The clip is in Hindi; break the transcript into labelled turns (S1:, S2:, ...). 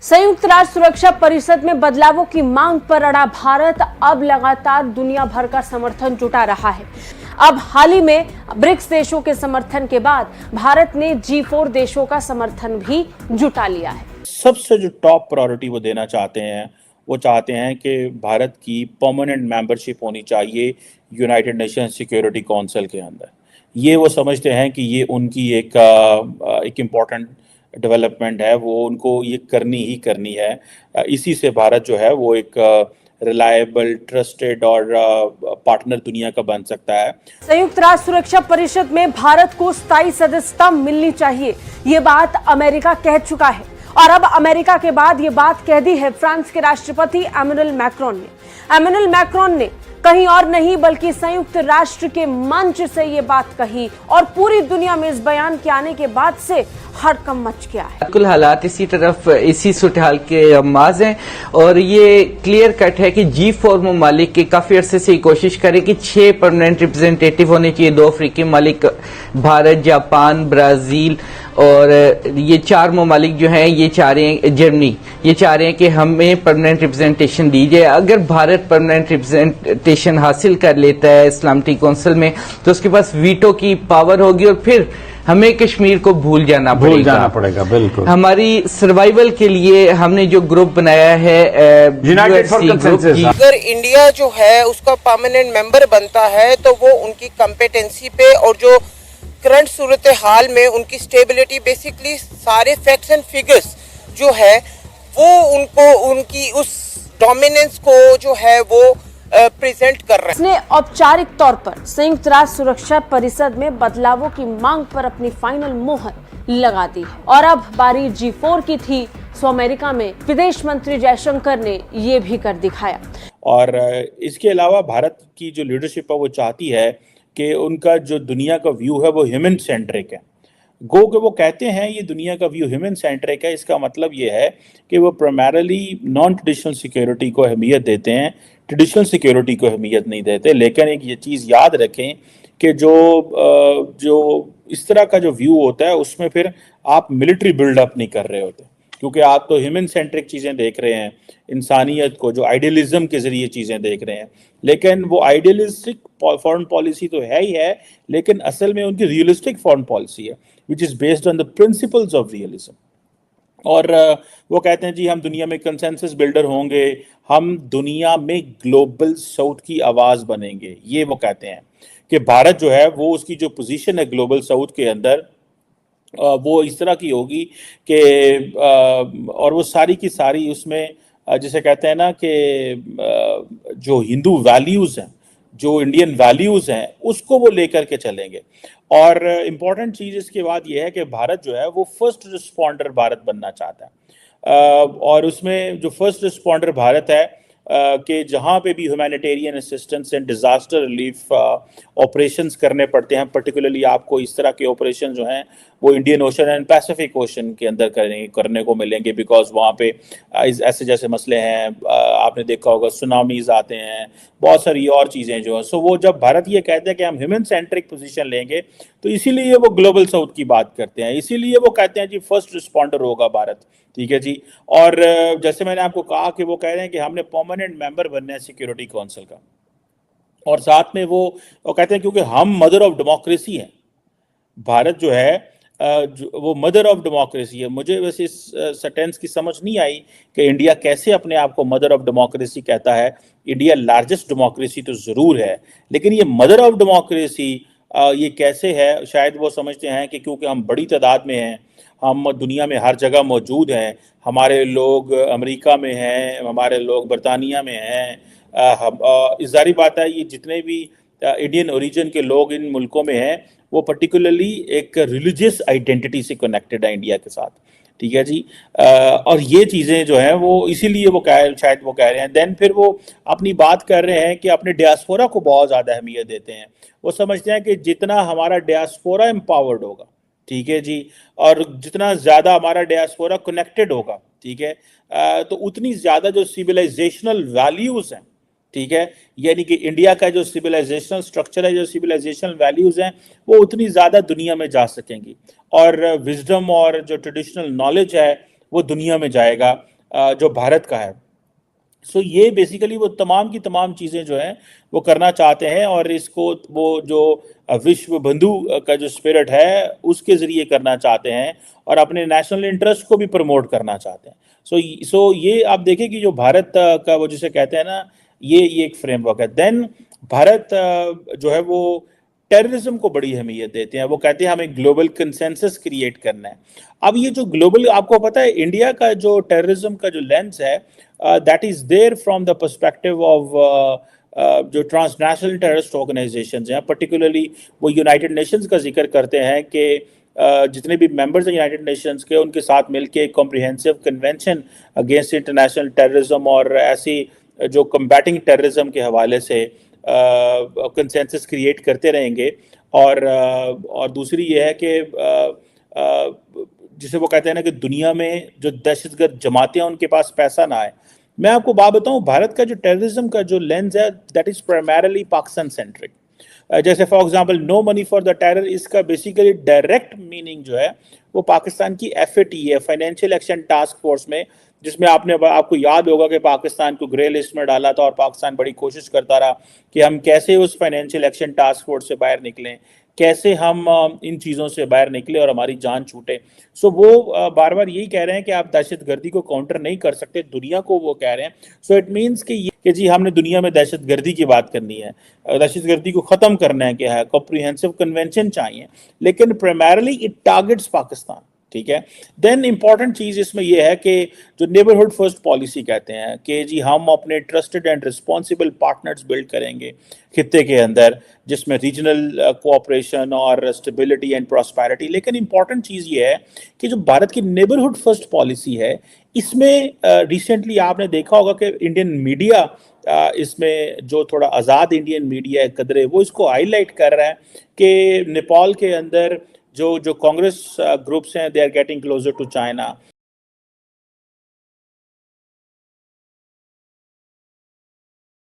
S1: संयुक्त राष्ट्र सुरक्षा परिषद में बदलावों की मांग पर अड़ा भारत अब लगातार दुनिया भर का समर्थन जुटा रहा है। अब हाल ही में ब्रिक्स देशों के समर्थन के बाद भारत ने G4 देशों का समर्थन भी जुटा लिया है।
S2: सबसे जो टॉप प्रायोरिटी वो देना चाहते हैं, वो चाहते हैं कि भारत की परमानेंट मेंबरशिप होनी चाहिए यूनाइटेड नेशन सिक्योरिटी काउंसिल के अंदर। ये वो समझते हैं कि ये उनकी एक इम्पॉर्टेंट डेवलपमेंट है, वो उनको ये करनी ही करनी है। इसी से भारत जो है वो एक रिलायबल, ट्रस्टेड और पार्टनर दुनिया का बन सकता है।
S1: संयुक्त राष्ट्र सुरक्षा परिषद में भारत को स्थायी सदस्यता मिलनी चाहिए, ये बात अमेरिका कह चुका है और अब अमेरिका के बाद ये बात कह दी है फ्रांस के राष्ट्रपति एमेनुएल मैक्रोन ने। एमेनुएल मैक्रोन ने कहीं और नहीं बल्कि संयुक्त राष्ट्र के मंच से ये बात कही और पूरी दुनिया में इस बयान के आने के बाद से हड़कंप मच गया है।
S3: बिल्कुल हालात इसी सूरत-हाल के आमाज हैं और ये क्लियर कट है कि G4 ममालिक के काफी अरसे से कोशिश करें कि 6 परमानेंट रिप्रेजेंटेटिव होने चाहिए। 2 अफ्रीकी ममालिक भारत, जापान, ब्राजील और ये 4 ममालिक जो हैं ये चाह रहे हैं, जर्मनी ये चाह रहे हैं कि हमें परमानेंट रिप्रेजेंटेशन दी जाए। अगर भारत परमानेंट रिप्रेजेंटेशन हासिल कर लेता है इस्लामिक काउंसिल में तो उसके पास वीटो की पावर होगी और फिर हमें कश्मीर को भूल जाना पड़ेगा।
S4: बिल्कुल
S3: हमारी सर्वाइवल के लिए हमने जो ग्रुप बनाया है
S4: यूनाइटेड फॉर कंसेंसस।
S5: अगर इंडिया जो है उसका परमानेंट मेंबर बनता है तो वो उनकी कॉम्पिटेंसी पे और जो करंट सूरत हाल में उनकी स्टेबिलिटी, बेसिकली सारे फैक्ट्स एंड फिगर्स जो है वो उनको उनकी उस डोमिनेंस को जो है वो प्रेजेंट कर रहे हैं।
S1: इसने औपचारिक तौर पर संयुक्त राष्ट्र सुरक्षा परिषद में बदलावों की मांग पर अपनी फाइनल मोहर लगा दी है और अब बारी G4 की थी सो अमेरिका में विदेश मंत्री जयशंकर ने ये भी कर दिखाया।
S2: और इसके अलावा भारत की जो लीडरशिप है वो चाहती है कि उनका जो दुनिया का व्यू है वो ह्यूमन सेंट्रिक है। गो के वो कहते हैं ये दुनिया का व्यू ह्यूमन सेंट्रिक है, इसका मतलब ये है कि वो प्राइमरली नॉन ट्रेडिशनल सिक्योरिटी को अहमियत देते हैं, ट्रेडिशनल सिक्योरिटी को अहमियत नहीं देते। लेकिन एक ये चीज़ याद रखें कि जो इस तरह का जो व्यू होता है उसमें फिर आप मिलिट्री बिल्डअप नहीं कर रहे होते, क्योंकि आप तो ह्यूमन सेंट्रिक चीज़ें देख रहे हैं, इंसानियत को जो आइडियलिज्म के ज़रिए चीज़ें देख रहे हैं। लेकिन वो आइडियलिस्टिक फॉरेन पॉलिसी तो है ही है, लेकिन असल में उनकी रियलिस्टिक फॉरेन पॉलिसी है which is based on the principles of realism. और वो कहते हैं जी हम दुनिया में कंसेंसस बिल्डर होंगे, हम दुनिया में ग्लोबल साउथ की आवाज़ बनेंगे। ये वो कहते हैं कि भारत जो है वो उसकी जो पोजीशन है ग्लोबल साउथ के अंदर वो इस तरह की होगी कि और वो सारी की सारी उसमें जिसे कहते हैं ना कि जो हिंदू वैल्यूज़ हैं, जो इंडियन वैल्यूज़ हैं, उसको वो लेकर के चलेंगे। और इम्पॉर्टेंट चीज़ इसके बाद ये है कि भारत जो है वो फर्स्ट रिस्पॉन्डर भारत बनना चाहता है। और उसमें जो फर्स्ट रिस्पॉन्डर भारत है कि जहाँ पे भी humanitarian assistance and disaster relief operations करने पड़ते हैं, पर्टिकुलरली आपको इस तरह के ऑपरेशन जो हैं वो Indian ocean and Pacific ocean के अंदर करने को मिलेंगे, बिकॉज वहाँ पे ऐसे जैसे मसले हैं, आपने देखा होगा सुनामीज आते हैं, बहुत सारी और चीज़ें जो हैं। सो वो जब भारत ये कहते हैं कि हम ह्यूमन सेंट्रिक पोजीशन लेंगे तो इसीलिए वो ग्लोबल साउथ की बात करते हैं, इसीलिए वो कहते हैं जी फर्स्ट रिस्पॉन्डर होगा भारत। ठीक है जी। और जैसे मैंने आपको कहा कि वो कह रहे हैं कि हमने परमानेंट मेंबर बनना है सिक्योरिटी काउंसिल का, और साथ में वो कहते हैं क्योंकि हम मदर ऑफ डेमोक्रेसी हैं, भारत जो है वो मदर ऑफ डेमोक्रेसी है। मुझे वैसे इस सेंटेंस की समझ नहीं आई कि इंडिया कैसे अपने आप को मदर ऑफ डेमोक्रेसी कहता है। इंडिया लार्जेस्ट डेमोक्रेसी तो ज़रूर है, लेकिन ये मदर ऑफ डेमोक्रेसी ये कैसे है? शायद वो समझते हैं कि क्योंकि हम बड़ी तादाद में हैं, हम दुनिया में हर जगह मौजूद हैं, हमारे लोग अमेरिका में हैं, हमारे लोग बरतानिया में हैं, इस जारी बात है ये जितने भी इंडियन ओरिजिन के लोग इन मुल्कों में हैं वो पर्टिकुलरली एक रिलीजियस आइडेंटिटी से कनेक्टेड है इंडिया के साथ। ठीक है जी। और ये चीज़ें जो हैं वो इसीलिए वो शायद वो कह रहे हैं। देन फिर वो अपनी बात कर रहे हैं कि अपने डियास्पोरा को बहुत ज़्यादा अहमियत देते हैं। वो समझते हैं कि जितना हमारा डियास्पोरा एम्पावर्ड होगा, ठीक है जी, और जितना ज़्यादा हमारा डियास्पोरा कनेक्टेड होगा, ठीक है, तो उतनी ज़्यादा जो सिविलाइजेशनल वैल्यूज़ हैं, ठीक है, यानी कि इंडिया का जो सिविलाइजेशनल स्ट्रक्चर है, जो सिविलाइजेशनल वैल्यूज़ हैं, वो उतनी ज़्यादा दुनिया में जा सकेंगी और विजडम और जो ट्रेडिशनल नॉलेज है वो दुनिया में जाएगा। जो भारत का है। सो ये बेसिकली वो तमाम की तमाम चीज़ें जो हैं वो करना चाहते हैं, और इसको वो जो विश्व बंधु का जो स्पिरिट है उसके ज़रिए करना चाहते हैं, और अपने नेशनल इंटरेस्ट को भी प्रमोट करना चाहते हैं। सो ये आप देखें कि जो भारत का वो जिसे कहते हैं ना, ये एक फ्रेमवर्क है। देन भारत जो है वो टेररिज्म को बड़ी अहमियत देते हैं। वो कहते हैं हमें ग्लोबल कंसेंसस क्रिएट करना है। अब ये जो ग्लोबल, आपको पता है इंडिया का जो टेररिज्म का जो लेंस है, that is there from the perspective of जो ट्रांसनेशनल टेररिस्ट ऑर्गेनाइजेशंस हैं, पर्टिकुलरली वो यूनाइटेड नेशंस का जिक्र करते हैं कि जितने भी मेंबर्स हैं यूनाइटेड नेशंस के, उनके साथ मिलके एक comprehensive convention against international terrorism और ऐसी जो कम्बैटिंग टेररिज्म के हवाले से कंसेंसस क्रिएट करते रहेंगे। और दूसरी ये है कि जिसे वो कहते हैं ना कि दुनिया में जो दहशतगर्द जमातें हैं उनके पास पैसा ना आए। मैं आपको बात बताऊं, भारत का जो टेररिज्म का जो लेंस है that is primarily Pakistan centric. जैसे for example no money for the terror, इसका बेसिकली डायरेक्ट मीनिंग जो है वो पाकिस्तान की FAT है, फाइनेंशियल एक्शन टास्क फोर्स में, जिसमें आपको याद होगा कि पाकिस्तान को ग्रे लिस्ट में डाला था और पाकिस्तान बड़ी कोशिश करता रहा कि हम कैसे उस फाइनेंशियल एक्शन टास्क फोर्स से बाहर निकलें, कैसे हम इन चीज़ों से बाहर निकले और हमारी जान छूटे। सो वो बार बार यही कह रहे हैं कि आप दहशतगर्दी को काउंटर नहीं कर सकते, दुनिया को वो कह रहे हैं। सो इट मीन्स कि जी हमने दुनिया में दहशतगर्दी की बात करनी है, दहशतगर्दी को ख़त्म करना है, क्या है कॉम्प्रिहेंसिव कन्वेंशन चाहिए, लेकिन प्राइमरली इट टारगेट्स पाकिस्तान। ठीक है। देन इंपॉर्टेंट चीज़ इसमें यह है कि जो नेबरहुड फर्स्ट पॉलिसी कहते हैं कि जी हम अपने trusted and responsible partners build करेंगे खित्ते के अंदर, जिसमें रीजनल कोऑपरेशन और स्टेबिलिटी एंड प्रॉस्पेरिटी। लेकिन इंपॉर्टेंट चीज़ ये है कि जो भारत की नेबरहुड फर्स्ट पॉलिसी है, इसमें रिसेंटली आपने देखा होगा कि इंडियन मीडिया इसमें जो थोड़ा आज़ाद इंडियन मीडिया है कदरे, वो इसको हाईलाइट कर रहा है कि नेपाल के अंदर जो कांग्रेस ग्रुप्स हैं they are getting closer to China,